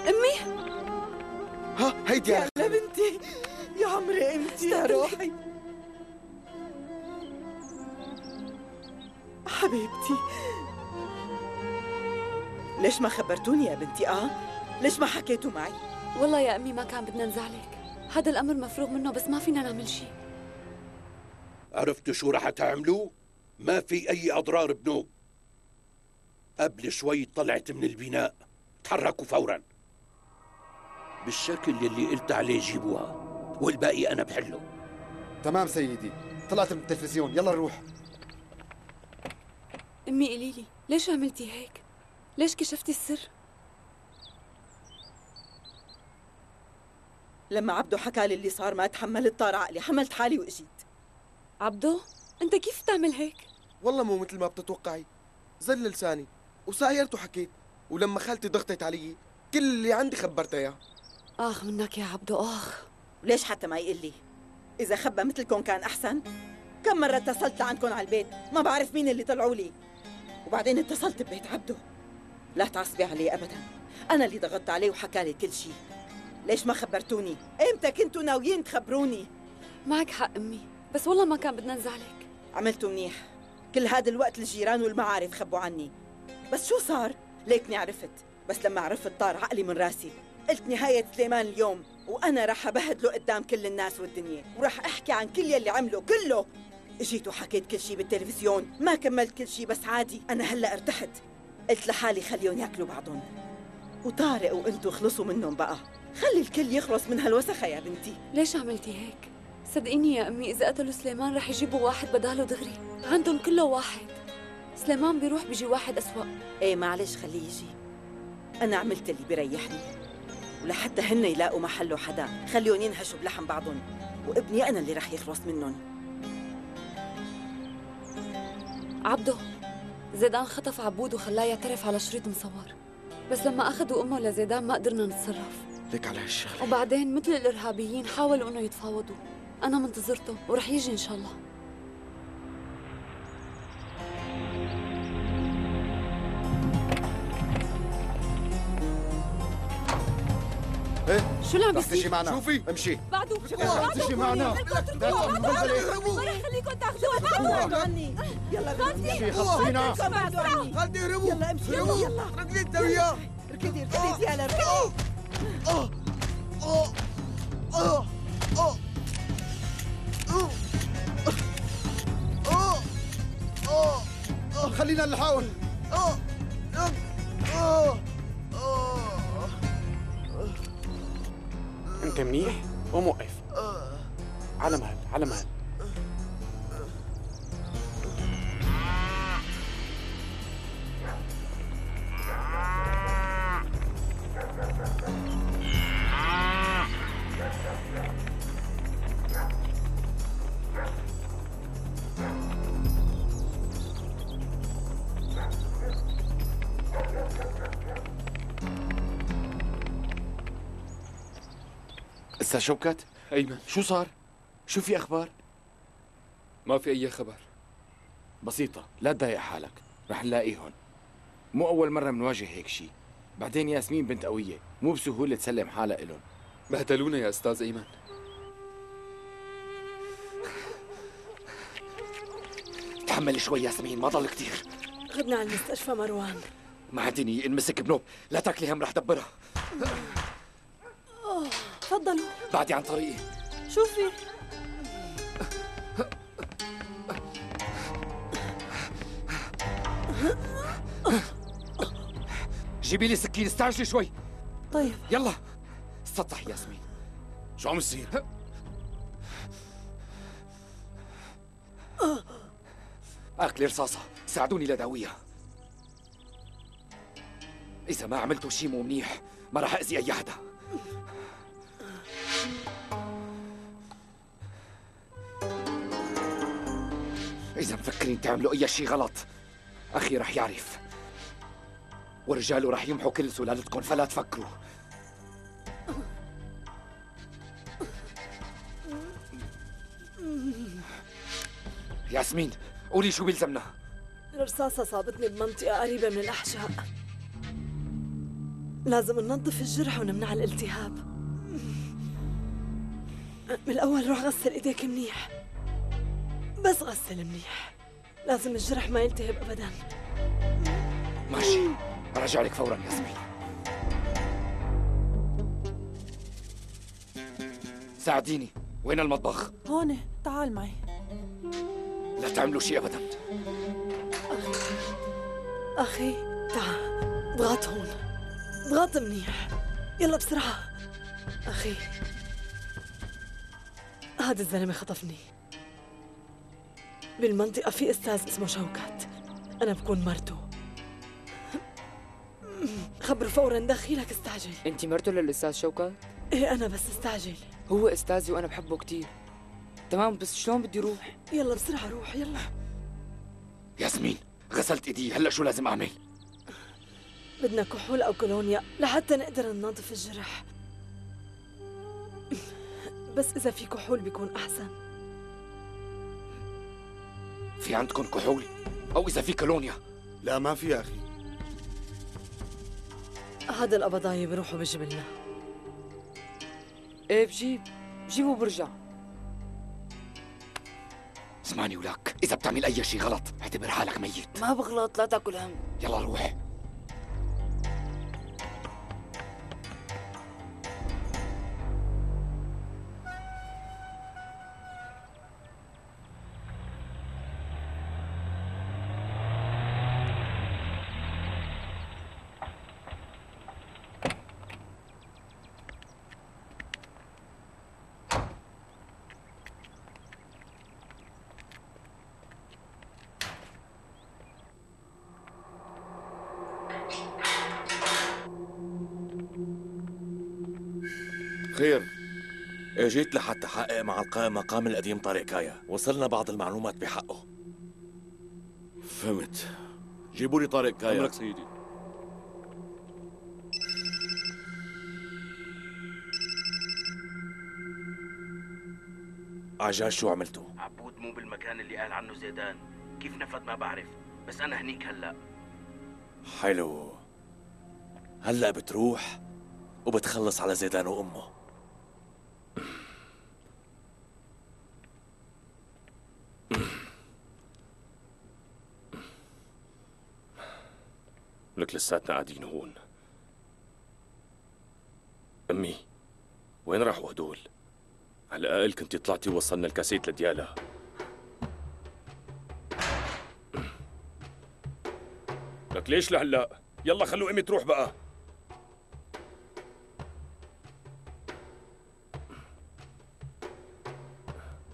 أمي ها هيدي يا بنتي، يا عمري انت يا روحي حبيبتي. ليش ما خبرتوني يا بنتي؟ ليش ما حكيتوا معي؟ والله يا أمي ما كان بدنا نزعلك، هذا الأمر مفروغ منه بس ما فينا نعمل شيء. عرفتوا شو رح تعملوا؟ ما في أي أضرار بنوب. قبل شوي طلعت من البناء، تحركوا فوراً. بالشكل اللي قلت عليه جيبوها، والباقي أنا بحله. تمام سيدي، طلعت من التلفزيون، يلا نروح. أمي قولي لي ليش عملتي هيك؟ ليش كشفتي السر؟ لما عبدو حكى لي اللي صار ما تحملت، طار عقلي، حملت حالي واجيت. عبدو أنت كيف تعمل هيك؟ والله مو مثل ما بتتوقعي، زل لساني وسايرت وحكيت، ولما خالتي ضغطت علي كل اللي عندي خبرتها اياه. آخ منك يا عبدو آخ. ليش حتى ما يقول لي؟ إذا خبى مثلكم كان أحسن؟ كم مرة اتصلت لعندكم على البيت، ما بعرف مين اللي طلعوا لي. وبعدين اتصلت ببيت عبدو. لا تعصبي عليه أبداً، أنا اللي ضغطت عليه وحكى لي كل شيء. ليش ما خبرتوني؟ إمتى كنتوا ناويين تخبروني؟ معك حق أمي، بس والله ما كان بدنا نزعلك. عملتوا منيح، كل هذا الوقت الجيران والمعارف خبوا عني. بس شو صار؟ ليكني عرفت، بس لما عرفت طار عقلي من راسي. قلت نهاية سليمان اليوم، وأنا رح أبهدله قدام كل الناس والدنيا، ورح أحكي عن كل يلي عمله كله. اجيت وحكيت كل شي بالتلفزيون، ما كملت كل شي بس عادي، أنا هلأ ارتحت. قلت لحالي خليهم ياكلوا بعضهم، وطارق وانتو خلصوا منهم بقى. خلي الكل يخلص من هالوسخة يا بنتي. ليش عملتي هيك؟ صدقيني يا أمي إذا قتلوا سليمان رح يجيبوا واحد بداله دغري، عندهم كله واحد. سليمان بيروح بيجي واحد أسوأ. ايه معلش خليه يجي، أنا عملت اللي بيريحني، ولحتى هن يلاقوا محله حدا خليهم ينهشوا بلحم بعضهم، وابني أنا اللي رح يخلص منهم. عبدو زيدان خطف عبود وخلاه يعترف على شريط مصور، بس لما أخذوا أمه لزيدان ما قدرنا نتصرف. ليك على هالشغله. وبعدين مثل الإرهابيين حاولوا إنه يتفاوضوا، أنا منتظرته ورح يجي إن شاء الله. ايه شو اللي عم رح تجي بيصير؟ معنا. شوفي امشي. بعده رح تجي معنا. ما رح خليكم تاخذوها. ابعدوا عني، يلا امشي خلصينا. ابعدوا عني. خالتي اهربوا. يلا امشي، يلا ركضي انت وياه. ركضي ركضي يلا ركضي. خلينا نحاول. انت منيح؟ قوم وقف. على مهل على مهل. استاذ شوكت، أيمن شو صار؟ شو في اخبار؟ ما في أي خبر. بسيطة، لا تضايق حالك، رح نلاقيهم. مو أول مرة بنواجه هيك شيء، بعدين ياسمين بنت قوية، مو بسهولة تسلم حالها إلهم. بهدلونا يا أستاذ أيمن. تحمل شوي ياسمين، ما ضل كتير. خدنا على المستشفى مروان. ما عندي نية انمسك بنوب، لا تاكلي هم رح دبرها. تفضلوا. بعدي عن طريقي. شوفي جيبي لي سكين، استعجلي شوي. طيب يلا سطح ياسمين. شو عم يصير؟ اكلي رصاصة، ساعدوني لداويها. إذا ما عملتوا شي مو منيح ما رح أذي أي حدا. إذا مفكرين تعملوا أي شي غلط أخي رح يعرف، ورجاله رح يمحوا كل سلالتكم، فلا تفكروا. ياسمين قولي شو بيلزمنا. الرصاصة صابتني بمنطقة قريبة من الأحشاء. لازم ننظف الجرح ونمنع الالتهاب. من الأول روح غسل إيديك منيح، بس غسل منيح. لازم الجرح ما يلتهب أبداً. ماشي، برجع لك فورا ياسمين. ساعديني، وين المطبخ؟ هون، تعال معي. لا تعملوا شيء أبداً. أخي تعال، اضغط هون، اضغط منيح، يلا بسرعة. أخي هذا الزلمة خطفني. بالمنطقة في أستاذ اسمه شوكت، أنا بكون مرته. خبر فورا دخيلك، استعجل. انت مرته للاستاذ شوكت؟ ايه أنا، بس استعجل. هو استاذي وانا بحبه كتير. تمام، بس شلون بدي روح؟ يلا بسرعة روح، يلا. ياسمين، غسلت ايدي، هلا شو لازم اعمل؟ بدنا كحول أو كولونيا لحتى نقدر ننظف الجرح، بس إذا في كحول بيكون أحسن. في عندكم كحول؟ أو إذا في كولونيا؟ لا ما في يا أخي. هذا القبضاية بروحوا بجبلنا. ايه بجيب وبرجع. اسمعني ولك، إذا بتعمل أي شيء غلط اعتبر حالك ميت. ما بغلط، لا تاكل هم. يلا روح. خير، اجيت لحتى حقق مع القائم مقام القديم طارق كايا. وصلنا بعض المعلومات بحقه. فهمت. جيبوا لي طارق كايا. أمرك سيدي. عجاج، شو عملتوا؟ عبود مو بالمكان اللي قال عنه زيدان. كيف نفذ ما بعرف، بس أنا هنيك هلأ. حلو. هلأ بتروح وبتخلص على زيدان وأمه. لك لساتنا قاعدين هون. أمي، وين راحوا هدول؟ على الأقل كنتي طلعتي ووصلنا الكاسيت لديالا. لك ليش لهلا؟ يلا خلوا أمي تروح بقى.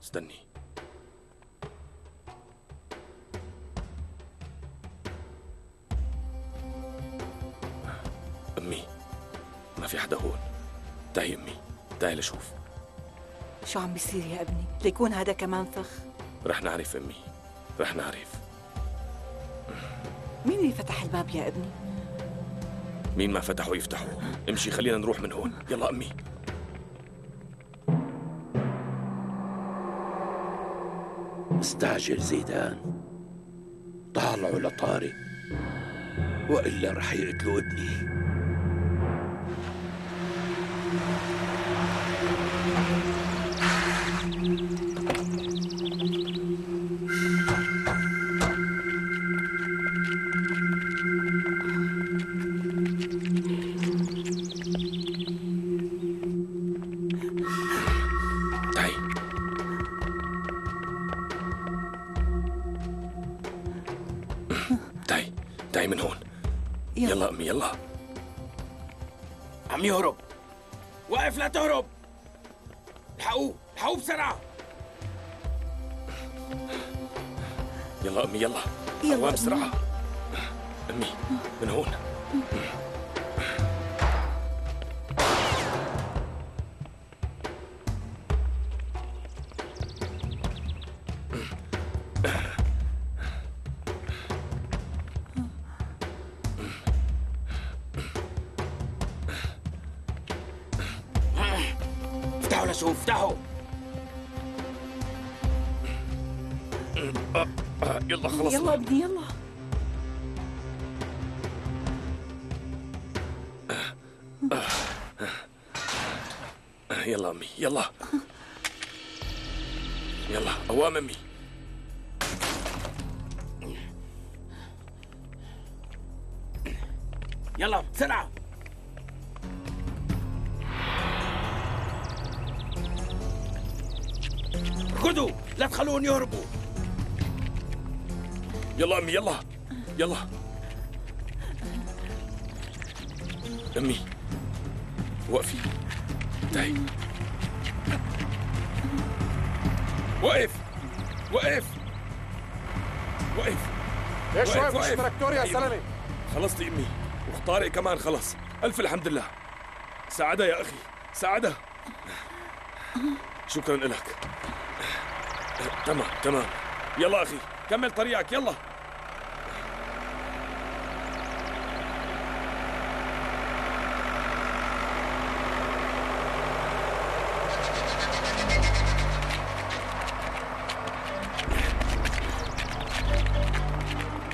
استني. أمي، ما في حدا هون. تعي أمي، تعي لشوف. شو عم بيصير يا ابني؟ ليكون هذا كمان فخ؟ رح نعرف أمي، رح نعرف. مين اللي فتح الباب يا ابني؟ مين ما فتحوا يفتحوا. امشي، خلينا نروح من هون. يلا أمي. مستعجل زيدان، طالعوا لطارق وإلا رح يقتلوا ابني. تعي من هون. يلا أمي، يلا. عم يهرب. واقف، لا تهرب. الحقوه، الحقوه بسرعة. يلا أمي، يلا. يلا بسرعة. أمي، من هون. شوف، افتحوا. يلا خلصنا. يلا ابني، يلا. يلا أمي يلا يلا قوام أمي. يلا بسرعة. خذوا لا تخلوهم يهربوا. يلا أمي يلا يلا. أمي وقفي تعي. وقف وقف وقف. يا شوي مش تراكتور يا سلمي. خلصت أمي وطارق كمان خلص. ألف الحمد لله. ساعدها يا أخي ساعدها. شكرا لك. تمام يلا أخي كمل طريقك يلا.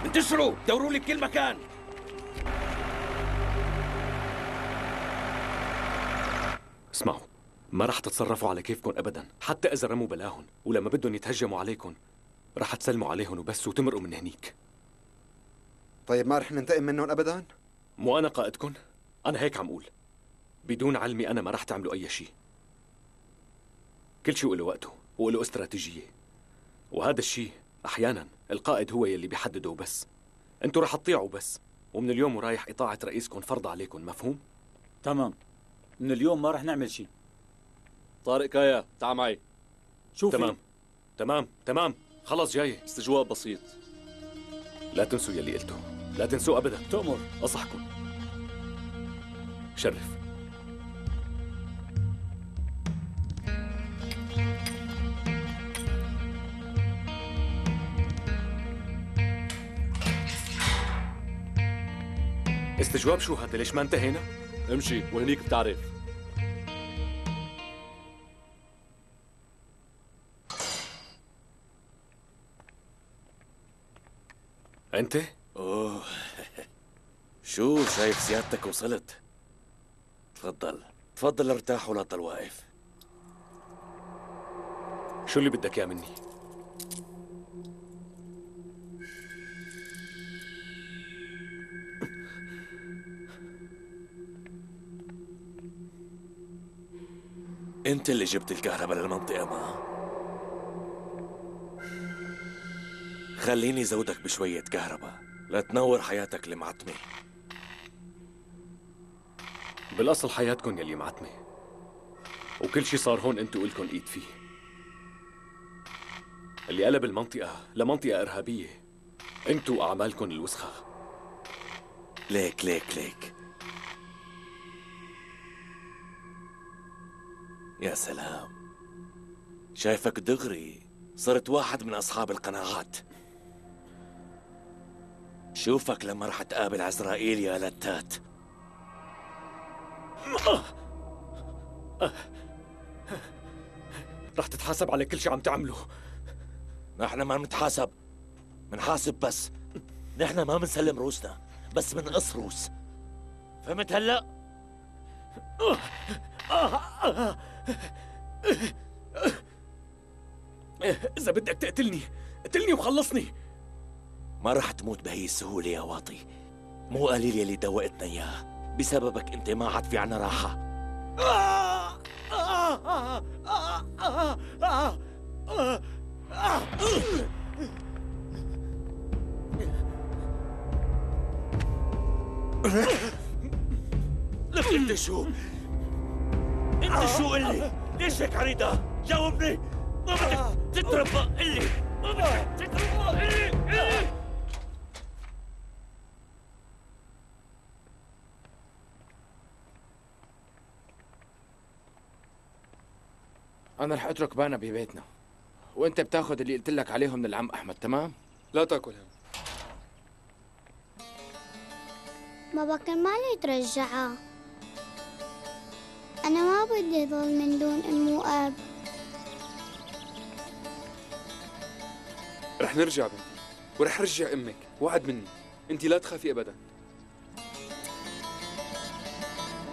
انتشروا دوروا لي كل مكان. اسمعوا، ما رح تتصرفوا على كيفكم ابدا، حتى اذا رموا بلاهم، ولما بدهم يتهجموا عليكم رح تسلموا عليهم وبس وتمرقوا من هنيك. طيب ما رح ننتقم منهم ابدا؟ مو انا قائدكم؟ انا هيك عم اقول. بدون علمي انا ما رح تعملوا اي شيء. كل شيء وله وقته وله استراتيجيه، وهذا الشيء احيانا القائد هو يلي بيحدده وبس. انتوا رح تطيعوا بس، ومن اليوم ورايح اطاعه رئيسكم فرض عليكم، مفهوم؟ تمام، من اليوم ما رح نعمل شيء. طارق كايا تعال معي. شوفي تمام خلص جاي. استجواب بسيط. لا تنسوا يلي قلته، لا تنسوا ابدا. تؤمر. اصحكم. شرف. استجواب شو هذا؟ ليش ما انتهينا؟ امشي وهنيك بتعرف. انت؟ اوه شو شايف سيادتك وصلت؟ تفضل ارتاح ولا تضل واقف. شو اللي بدك اياه مني؟ انت اللي جبت الكهرباء للمنطقة ما؟ خليني زودك بشوية كهرباء لتنور حياتك المعتمة. بالاصل حياتكم يلي معتمة، وكل شي صار هون انتو إلكن ايد فيه. اللي قلب المنطقة لمنطقة إرهابية انتو وأعمالكم الوسخة. ليك يا سلام، شايفك دغري صرت واحد من أصحاب القناعات. شوفك لما رح تقابل عزرائيل يا لتات. رح تتحاسب على كل شي عم تعمله. نحن ما بنتحاسب، منحاسب بس. نحن ما بنسلم روسنا، بس بنقص روس. فهمت هلا؟ إذا بدك تقتلني قتلني وخلصني. ما رح تموت بهي السهولة يا واطي. مو قليل يلي دوقتنا إياه. بسببك أنت ما عاد في عنا راحة. لك انت شو؟ انت شو قلي؟ ليش هيك عريضة؟ جاوبني. ما بدك تتربى قلي. ما بدك تتربى قلي. أنا رح أترك بانا ببيتنا، وأنت بتاخذ اللي قلت لك عليهم من العم أحمد، تمام؟ لا تاكل هم. بابا كان مالي ترجعها. أنا ما بدي ظل من دون أم وأب. رح نرجع بنتي، ورح رجع أمك، وعد مني. أنت لا تخافي أبدا.